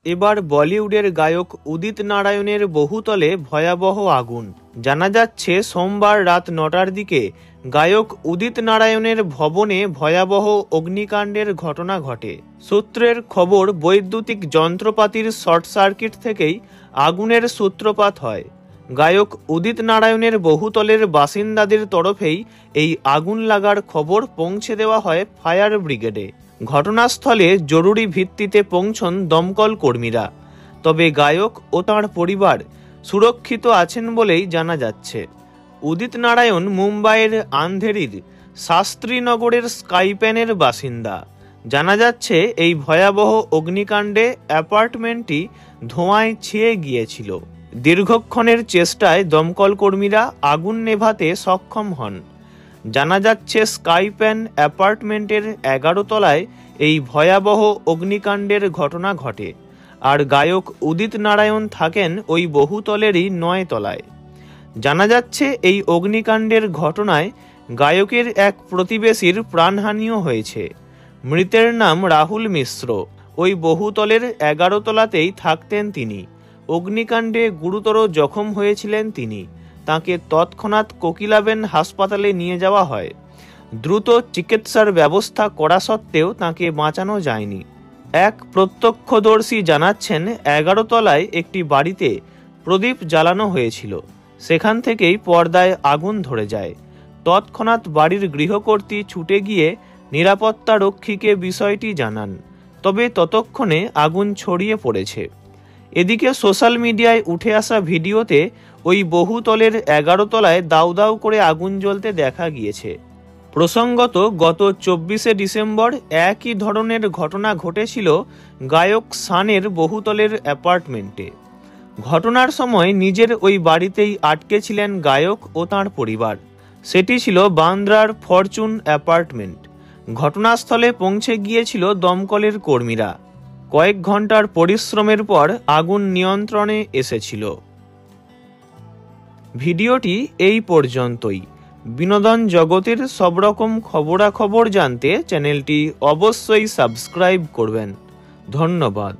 এবার বলিউডের গায়ক উদিত নারায়ণের বহুতলে ভয়াবহ আগুন। জানা যাচ্ছে সোমবার রাত ৯টার দিকে গায়ক উদিত নারায়ণের ভবনে ভয়াবহ অগ্নিকাণ্ডের ঘটনা ঘটে। সূত্রের খবর, বৈদ্যুতিক যন্ত্রপাতির শর্ট সার্কিট থেকেই আগুনের সূত্রপাত হয়। গায়ক উদিত নারায়ণের বহুতলের বাসিন্দাদের তরফেই এই আগুন লাগার খবর পৌঁছে দেওয়া হয় ফায়ার ব্রিগেডে। ঘটনাস্থলে জরুরি ভিত্তিতে পৌঁছন দমকল কর্মীরা। তবে গায়ক ও তাঁর পরিবার সুরক্ষিত আছেন বলেই জানা যাচ্ছে। উদিত নারায়ণ মুম্বাইয়ের আন্ধেরির শাস্ত্রীনগরের স্কাইপ্যানের বাসিন্দা। জানা যাচ্ছে এই ভয়াবহ অগ্নিকাণ্ডে অ্যাপার্টমেন্টটি ধোঁয়ায় ছেয়ে গিয়েছিল। দীর্ঘক্ষণের চেষ্টায় দমকল কর্মীরা আগুন নেভাতে সক্ষম হন। জানা যাচ্ছে স্কাইপ্যান অ্যাপার্টমেন্টের ১১ তলায় এই ভয়াবহ অগ্নিকাণ্ডের ঘটনা ঘটে, আর গায়ক উদিত নারায়ণ থাকেন ওই বহুতলেরই ৯ তলায়। জানা যাচ্ছে এই অগ্নিকাণ্ডের ঘটনায় গায়কের এক প্রতিবেশীর প্রাণহানিও হয়েছে। মৃতের নাম রাহুল মিশ্র। ওই বহুতলের ১১ তলাতেই থাকতেন তিনি। অগ্নিকাণ্ডে গুরুতর জখম হয়েছিলেন তিনি। তাকে তৎক্ষণাৎ কোকিলাবেন হাসপাতালে নিয়ে যাওয়া হয়। দ্রুত চিকিৎসার ব্যবস্থা করা সত্ত্বেও তাকে বাঁচানো যায়নি। এক প্রত্যক্ষদর্শী জানাচ্ছেন, ১১ তলায় একটি বাড়িতে প্রদীপ জ্বালানো হয়েছিল। সেখান থেকেই পর্দায় আগুন ধরে যায়। তৎক্ষণাৎ বাড়ির গৃহকর্ত্রী ছুটে গিয়ে নিরাপত্তা রক্ষীকে বিষয়টি জানান। তবে ততক্ষণে আগুন ছড়িয়ে পড়েছে। এদিকে সোশ্যাল মিডিয়ায় উঠে আসা ভিডিওতে ওই বহুতলের ১১ তলায় দাউ দাউ করে আগুন জ্বলতে দেখা গিয়েছে। প্রসঙ্গত, গত ২৪শে ডিসেম্বর একই ধরনের ঘটনা ঘটেছিল গায়ক শানের বহুতলের অ্যাপার্টমেন্টে। ঘটনার সময় নিজের ওই বাড়িতেই আটকে ছিলেন গায়ক ও তাঁর পরিবার। সেটি ছিল বান্দ্রার ফরচুন অ্যাপার্টমেন্ট। ঘটনাস্থলে পৌঁছে গিয়েছিল দমকলের কর্মীরা। কয়েক ঘন্টার পরিশ্রমের পর আগুন নিয়ন্ত্রণে এসেছিল। ভিডিওটি এই পর্যন্তই। বিনোদন জগতের সব রকম খবরাখবর জানতে চ্যানেলটি অবশ্যই সাবস্ক্রাইব করবেন। ধন্যবাদ।